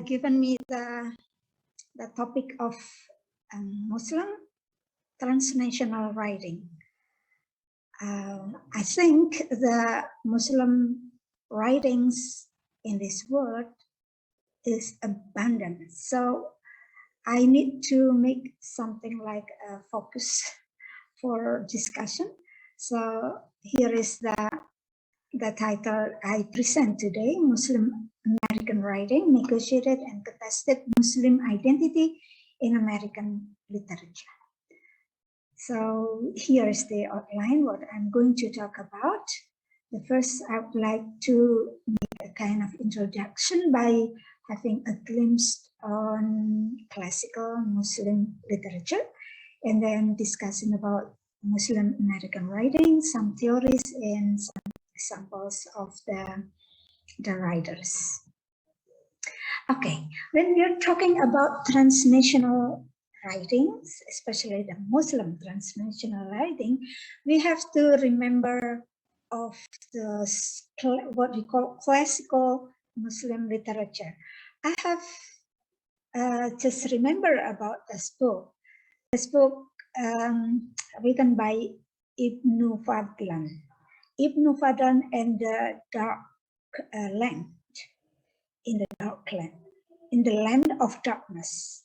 given me the topic of Muslim transnational writing. I think the Muslim writings in this world is abundant. So I need to make something like a focus for discussion. So here is the title I present today: Muslim American Writing, Negotiated and Contested Muslim Identity in American Literature. So here is the outline, what I'm going to talk about. The first, I would like to make a kind of introduction by having a glimpse on classical Muslim literature, and then discussing about Muslim American writing, some theories and some examples of the writers. Okay, when we're talking about transnational writings, especially the Muslim transnational writing, we have to remember of the what we call classical Muslim literature. I have just remember about this book. This book written by Ibn Fadlan. Ibn Fadlan and the Dark Land, in the dark land, in the land of darkness.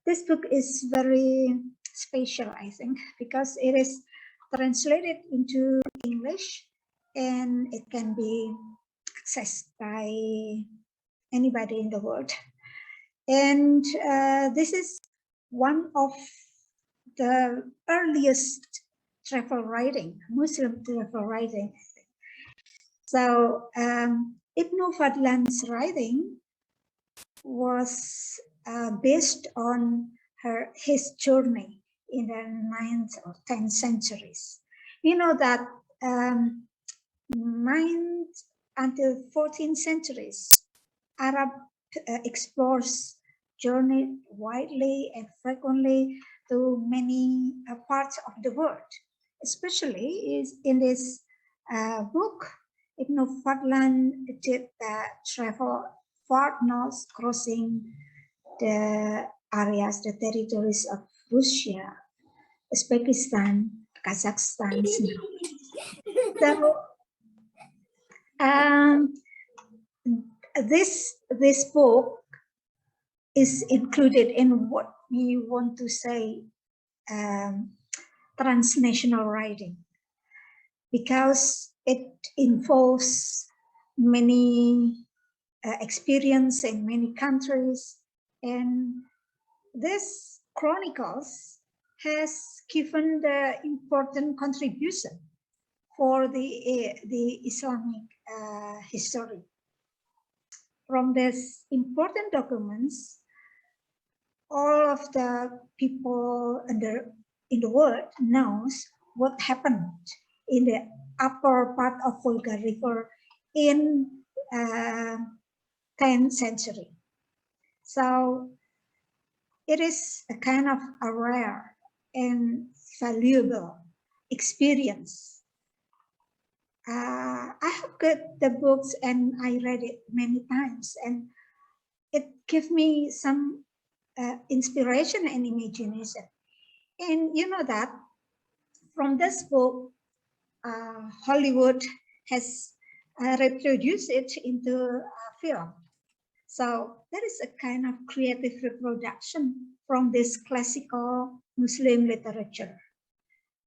This book is very special, I think, because it is translated into English and it can be accessed by anybody in the world. And this is one of the earliest travel writing, Muslim travel writing. So Ibn Fadlan's writing was based on his journey in the 9th or 10th centuries. You know that 9th until 14th centuries, Arab explorers journeyed widely and frequently to many parts of the world. Especially is in this book, Ibn Fadlan did travel far north, crossing the areas, the territories of Russia, Uzbekistan, Kazakhstan. So this book is included in what we want to say transnational writing, because it involves many experience in many countries, and this chronicles has given the important contribution for the Islamic history. From these important documents, all of the people in the world knows what happened in the upper part of Volga River in 10th century. So it is a kind of a rare and valuable experience. I have got the books and I read it many times, and it gave me some inspiration and imagination. And you know that from this book, Hollywood has reproduced it into a film. So there is a kind of creative reproduction from this classical Muslim literature.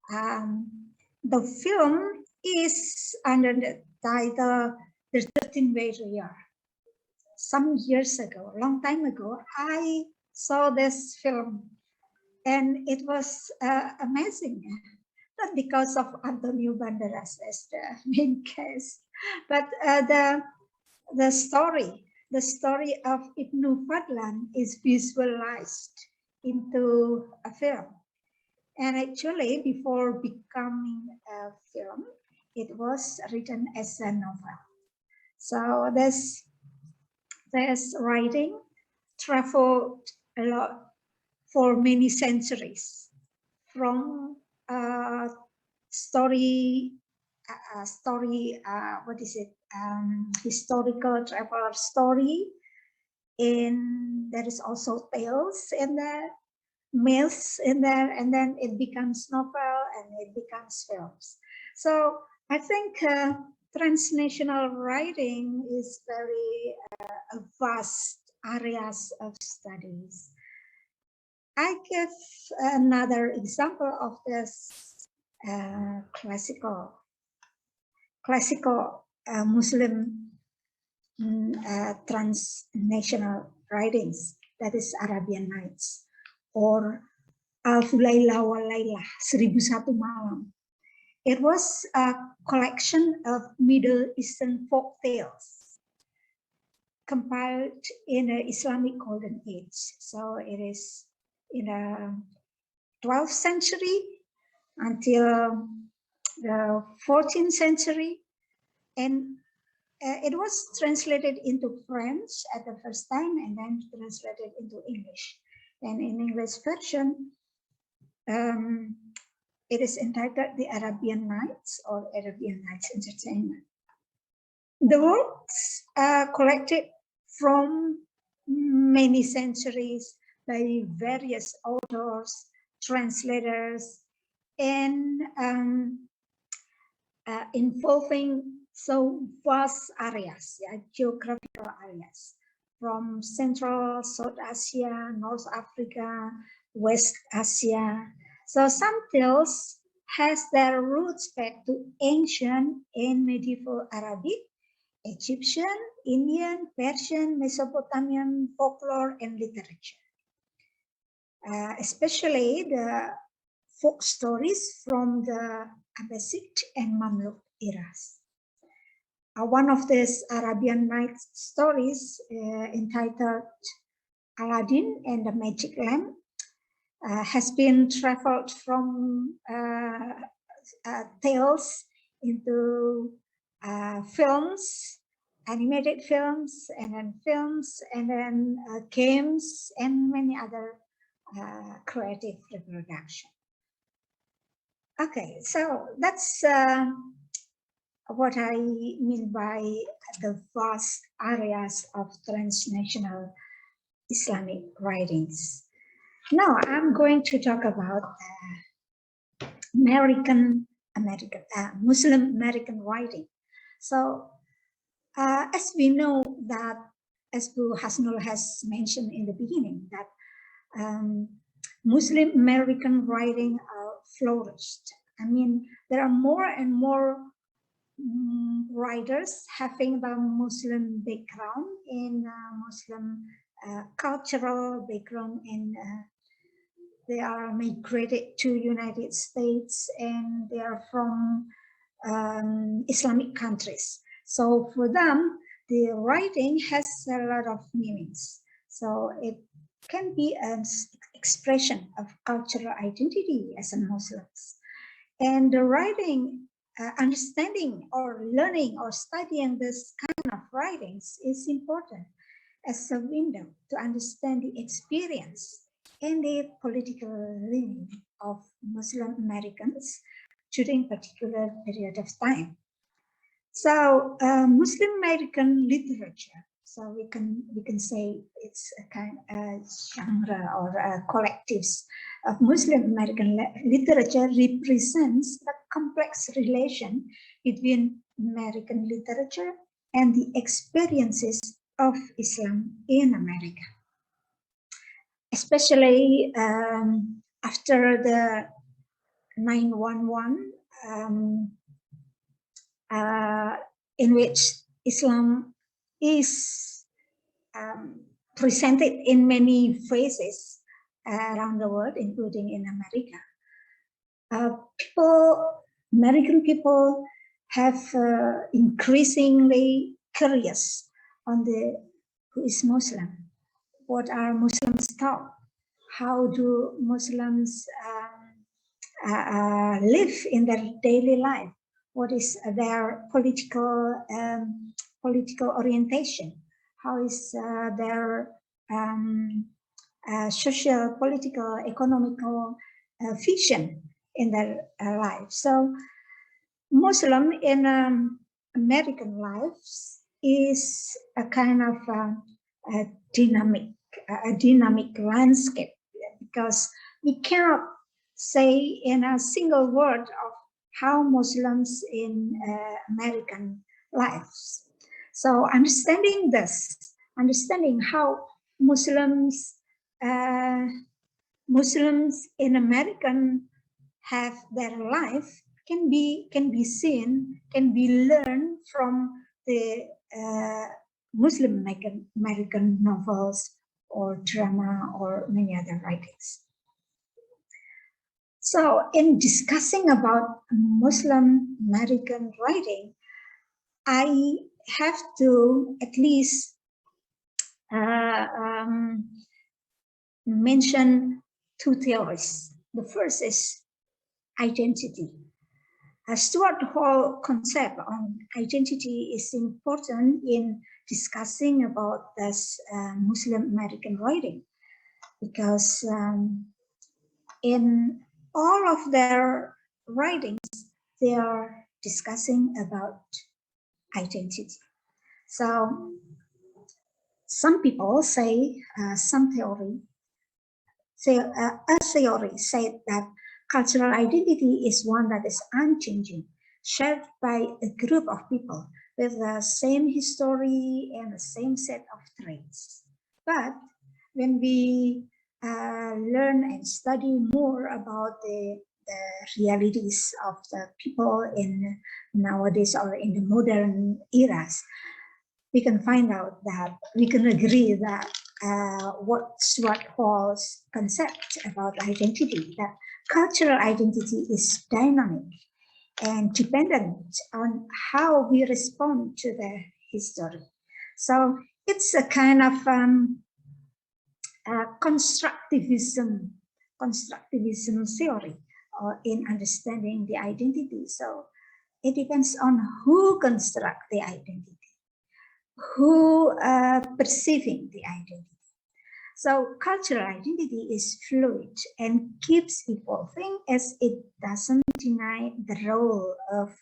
The film is under the title The 13th Warrior. Some years ago, a long time ago, I saw this film and it was amazing. Not because of Antonio Banderas as the main cast, but the story of Ibn Fadlan is visualized into a film. And actually, before becoming a film, it was written as a novel. So this writing traveled a lot for many centuries, from historical traveler story there is also tales in there, myths in there, and then it becomes novel and it becomes films. So I think transnational writing is very a vast areas of studies. I give another example of this classical Muslim transnational writings, that is Arabian Nights, or Alfu Laila wa Laila, 1001 Malam. It was a collection of Middle Eastern folk tales compiled in the Islamic Golden Age. So it is in the 12th century until the 14th century, and it was translated into French at the first time and then translated into English. And in English version, it is entitled The Arabian Nights or Arabian Nights Entertainment. The works are collected from many centuries by various authors, translators, and involving so vast areas, geographical areas, from Central, South Asia, North Africa, West Asia. So some tales has their roots back to ancient and medieval Arabic, Egyptian, Indian, Persian, Mesopotamian folklore and literature. Especially the folk stories from the Abbasid and Mamluk eras. One of these Arabian Nights stories entitled Aladdin and the Magic Lamp has been traveled from tales into films, animated films, and then games, and many other creative reproduction. Okay, so that's what I mean by the vast areas of transnational Islamic writings. Now I'm going to talk about Muslim American writing. So as we know that, as Bu Hasnul has mentioned in the beginning, that Muslim American writing flourished. I mean, there are more and more writers having the Muslim background in Muslim cultural background, and they are migrated to United States and they are from Islamic countries. So for them, the writing has a lot of meanings. So it can be an expression of cultural identity as a Muslims. And the writing, understanding or learning or studying this kind of writings is important as a window to understand the experience and the political leaning of Muslim Americans during particular period of time. So Muslim American literature, so we can say it's a kind of genre or collectives of Muslim American literature represents the complex relation between American literature and the experiences of Islam in America. Especially after the 9/11, in which Islam is presented in many phases around the world, including in America. American people have increasingly curious on who is Muslim. What are Muslims taught? How do Muslims live in their daily life? What is their political orientation? How is their social, political, economical vision in their life? So Muslim in American lives is a kind of a dynamic, a dynamic landscape, because we cannot say in a single word of how Muslims in American lives. So understanding this, understanding how Muslims in American have their life can be seen, can be learned from the Muslim American novels or drama or many other writings. So in discussing about Muslim American writing, I have to at least mention two theories. The first is identity. Stuart Hall concept on identity is important in discussing about this Muslim American writing, because in all of their writings, they are discussing about identity. So some people say, some theory, a theory said that cultural identity is one that is unchanging, shared by a group of people with the same history and the same set of traits. But when we learn and study more about the realities of the people in nowadays or in the modern eras, we can find out that we can agree that what Stuart Hall's concept about identity, that cultural identity is dynamic and dependent on how we respond to the history. So it's a kind of constructivism theory in understanding the identity. So it depends on who construct the identity, who perceiving the identity. So cultural identity is fluid and keeps evolving, as it doesn't deny the role of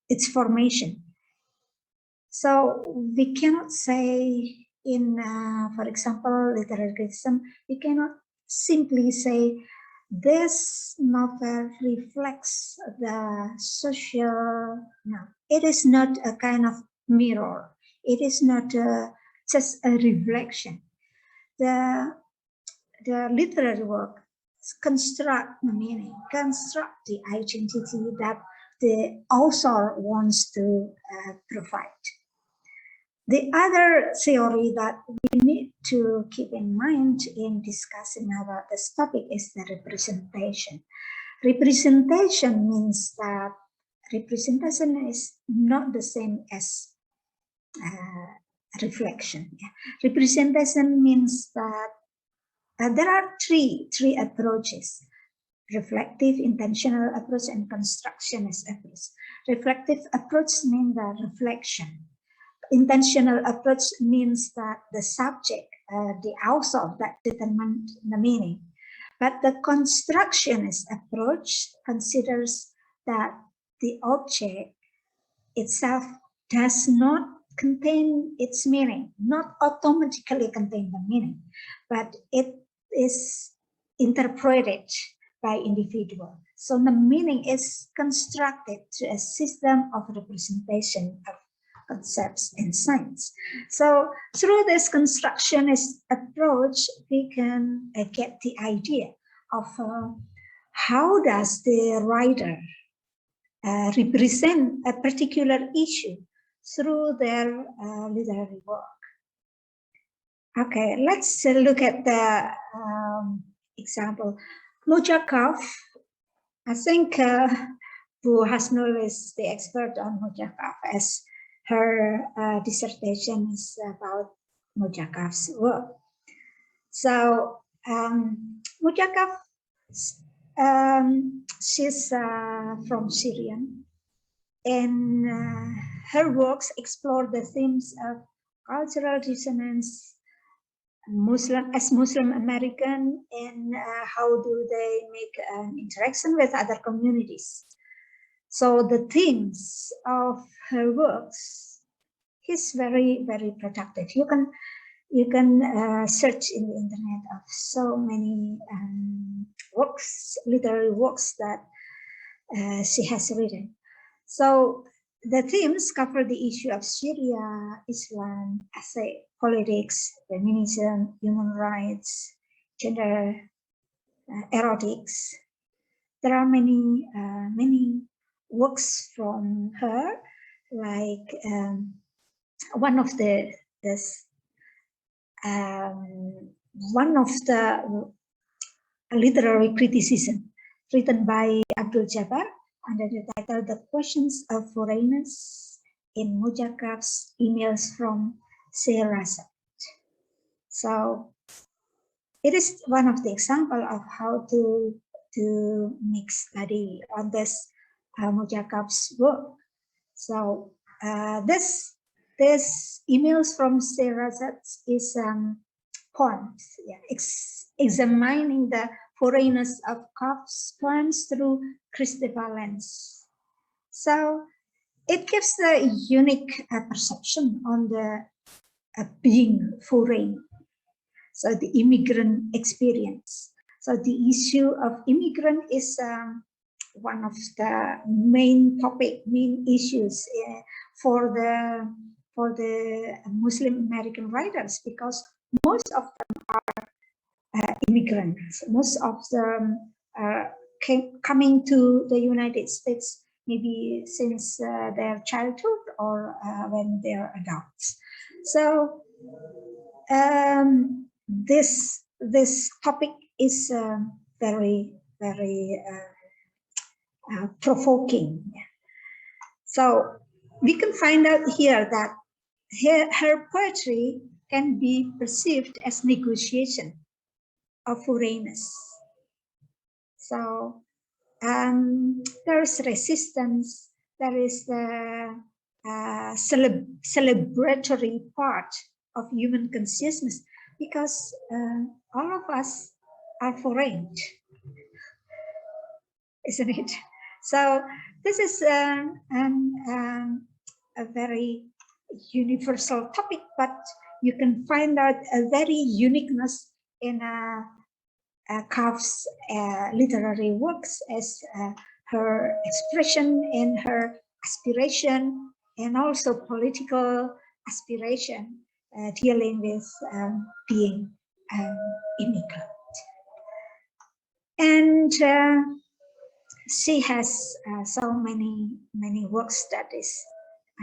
its formation. So we cannot say in, for example, literary criticism, we cannot simply say this novel reflects the social, no, it is not a kind of mirror. It is not just a reflection. The literary work construct the meaning, construct the identity that the author wants to provide. The other theory that we need to keep in mind in discussing about this topic is the representation. Representation means that representation is not the same as reflection. Yeah. Representation means that there are three approaches: reflective, intentional approach, and constructionist approach. Reflective approach means the reflection. Intentional approach means that the subject, the author, that determines the meaning. But the constructionist approach considers that the object itself does not contain its meaning, not automatically contain the meaning, but it is interpreted by individual. So the meaning is constructed to a system of representation of concepts in science. So through this constructionist approach, we can get the idea of how does the writer represent a particular issue through their literary work. Okay, let's look at the example. Mohja Kahf. I think Bu Hasnul is the expert on Mohja Kahf, as her dissertation is about Mohja Kahf's work. So Mohja Kahf, she's from Syrian, and her works explore the themes of cultural dissonance, Muslim American, and how do they make an interaction with other communities. So the themes of her works he's very, very productive. You can search in the internet of so many works, literary works that she has written. So the themes cover the issue of Syria, Islam, politics, feminism, human rights, gender, erotics. There are many works from her, like one of the literary criticism written by Abdul Jabbar under the title "The Questions of Foreigners" in Mohja Kahf's Emails from Seperti. So it is one of the example of how to make study on this Mohja Kahf's work. So this Emails from Seperti is poems, examining the foreigners of Kahf's poems through Christopher lens. So it gives a unique perception on the being foreign. So the immigrant experience. So the issue of immigrant is one of the main issues for the Muslim American writers, because most of them are immigrants. Most of them are coming to the United States maybe since their childhood or when they are adults. So this topic is very provoking. So we can find out here that her poetry can be perceived as negotiation of foreigners. So there is resistance, there is the celebratory part of human consciousness, because all of us are foreign, isn't it? So this is a very universal topic, but you can find out a very uniqueness in Kahf's literary works as her expression and her aspiration, and also political aspiration dealing with being immigrant. And she has so many works that is,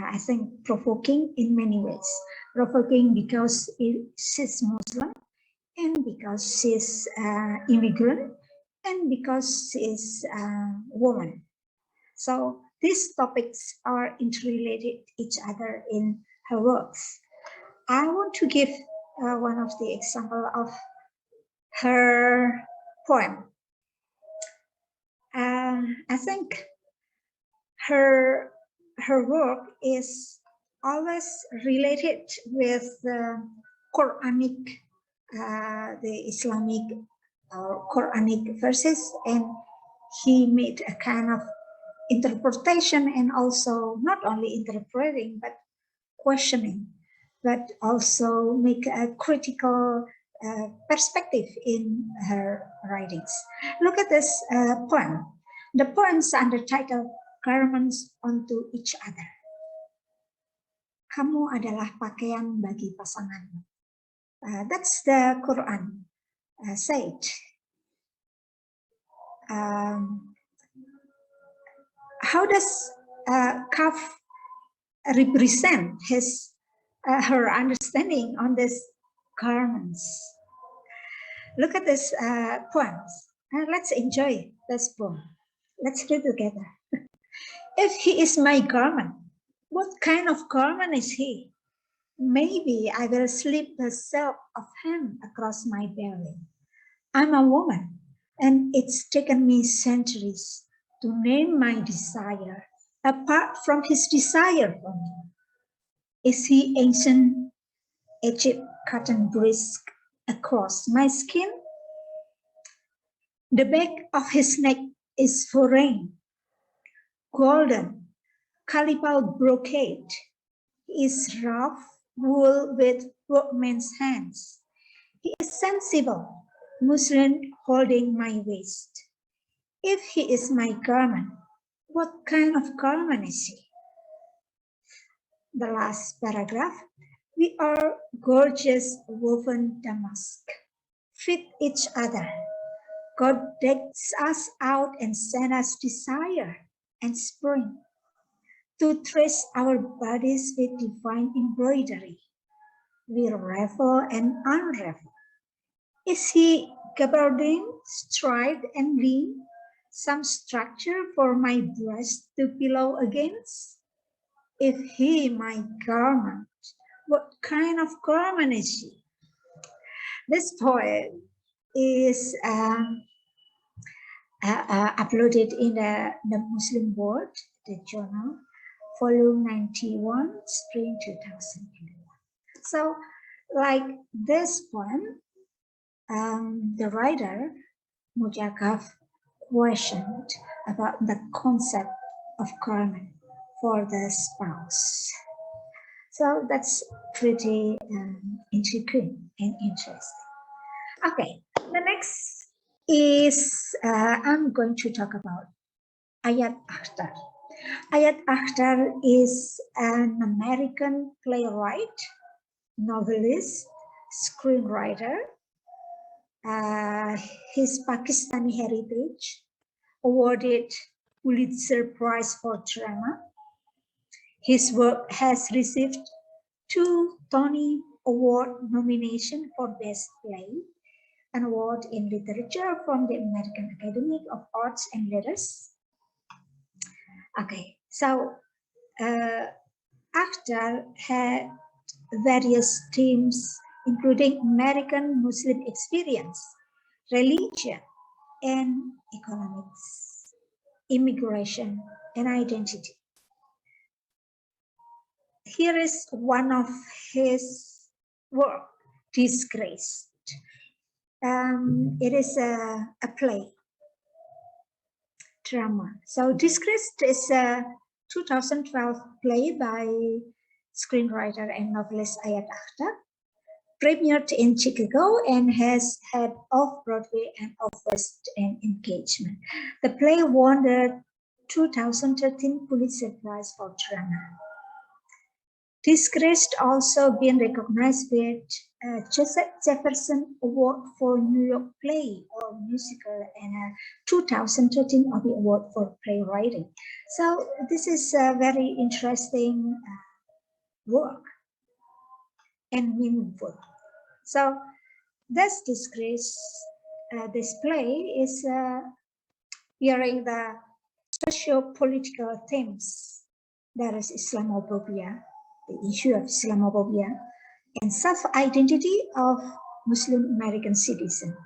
I think, provoking in many ways. Provoking because she's Muslim, and because she's immigrant, and because she's a woman. So these topics are interrelated each other in her works. I want to give one of the example of her poem. I think her work is always related with the Quranic, the Islamic Quranic verses, and he made a kind of interpretation, and also not only interpreting but questioning, but also make a critical perspective in her writings. Look at this poem. The poem is under title "Garments onto Each Other." Kamu adalah pakaian bagi pasanganmu. That's the Quran said. How does Kahf represent her understanding on this garments? Look at this poems. Let's enjoy this poem. Let's read together. If he is my garment, what kind of garment is he? Maybe I will slip the silk of him across my belly. I'm a woman, and it's taken me centuries to name my desire apart from his desire for me. Is he ancient Egypt cotton brisk across my skin? The back of his neck is foreign, golden, Kalipal brocade. He is rough wool with workman's hands. He is sensible, muslin holding my waist. If he is my garment, what kind of garment is he? The last paragraph. We are gorgeous woven damask, fit each other. God decks us out and sends us desire and spring to trace our bodies with divine embroidery. We revel and unravel. Is he gabardine, striped and lean, some structure for my breast to pillow against? If he my garment, what kind of garment is he? This poem is uploaded in the Muslim World, the journal, volume 91, spring 2011. So, like this poem, the writer, Mohja Kahf, questioned about the concept of garment for the spouse. So that's pretty intriguing and interesting. Okay, the next is I'm going to talk about Akhtar. Akhtar is an American playwright, novelist, screenwriter. His Pakistani heritage, awarded Pulitzer Prize for Drama. His work has received 2 Tony Award nominations for Best Play, an award in literature from the American Academy of Arts and Letters. Okay, so Akhtar had various themes, including American Muslim experience, religion and economics, immigration and identity. Here is one of his work, Disgraced. It is a play, drama. So Disgraced is a 2012 play by screenwriter and novelist Akhtar, premiered in Chicago and has had off-Broadway and off-West End engagement. The play won the 2013 Pulitzer Prize for Drama. Disgraced also been recognized with Joseph Jefferson Award for New York Play or Musical and a 2013 Obie Award for Playwriting. So this is a very interesting work and meaningful. So this display is bearing the socio-political themes. There is Islamophobia, the issue of Islamophobia, and self-identity of Muslim American citizens.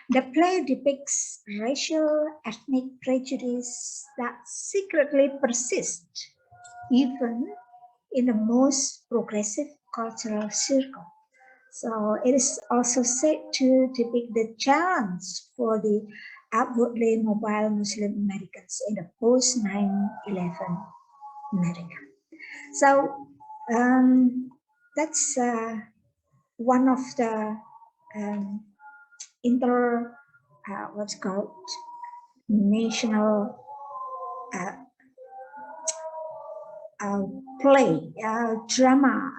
The play depicts racial, ethnic prejudice that secretly persist even in the most progressive cultural circle. So it is also said to depict the challenge for the upwardly mobile Muslim Americans in the post 9/11 America. So that's one of the what's called national play, drama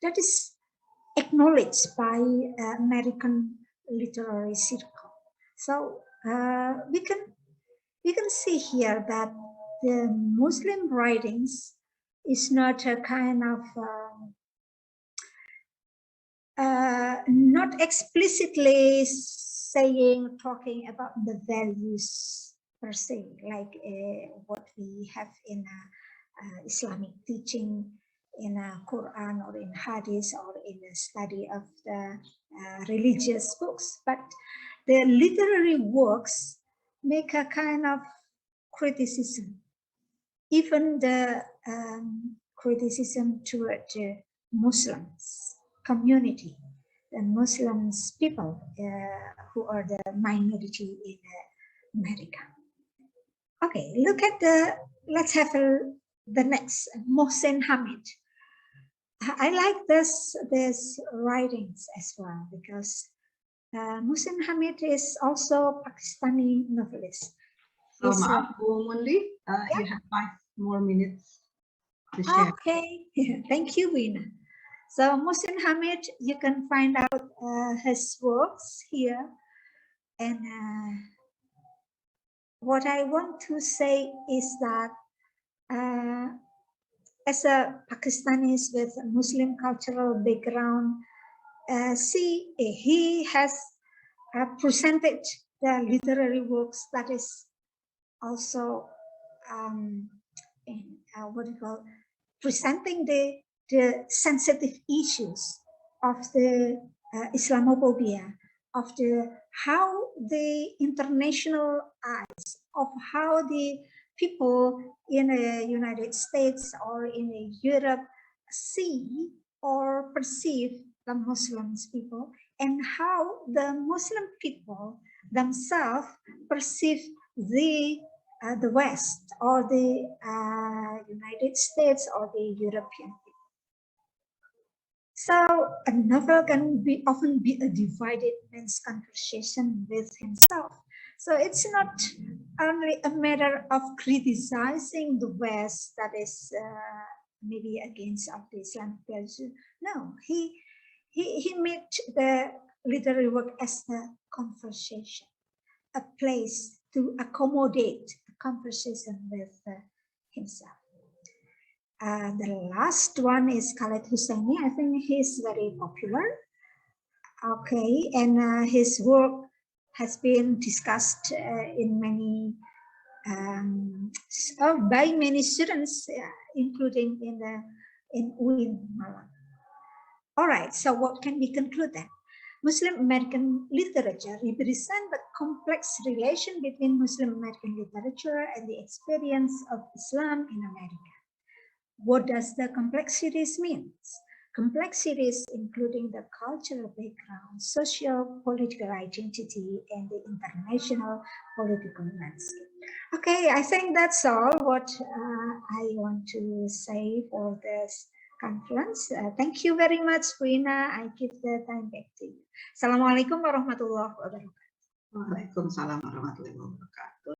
that is acknowledged by American literary circle. So we can see here that the Muslim writings is not a kind of not explicitly talking about the values per se, like what we have in Islamic teaching in Quran or in Hadith or in the study of the religious books, but the literary works make a kind of criticism, even the criticism toward the Muslims community, the Muslims people who are the minority in America. Okay, look at let's have the next, Mohsen Hamid. I like this writings as well, because Mohsen Hamid is also Pakistani novelist. So, He's maaf, Bu Mundi, you have 5 more minutes to share. okay. Thank you, Wina. So Mohsen Hamid, you can find out his works here. And what I want to say is that as a Pakistanis with a Muslim cultural background, he has presented the literary works that is also what do you call, presenting the sensitive issues of the Islamophobia, of the how the international eyes of how the people in the United States or in Europe see or perceive the Muslims people, and how the Muslim people themselves perceive the West or the United States or the European people. So a novel can often be a divided man's conversation with himself. So it's not only a matter of criticizing the West, that is maybe against of the Islamic culture. No, he made the literary work as a conversation, a place to accommodate a conversation with himself. The last one is Khaled Hossaini. I think he's very popular. Okay, and his work has been discussed in many by many students, including in UIN Malang. All right, so what can we conclude then? Muslim American literature represents the complex relation between Muslim American literature and the experience of Islam in America. What does the complexities mean? Complexities including the cultural background, social political identity, and the international political landscape. Okay, I think that's all what I want to say for this conference. Thank you very much, Wina. I give the time back to you. Assalamualaikum warahmatullahi wabarakatuh. Waalaikumsalam warahmatullahi wabarakatuh.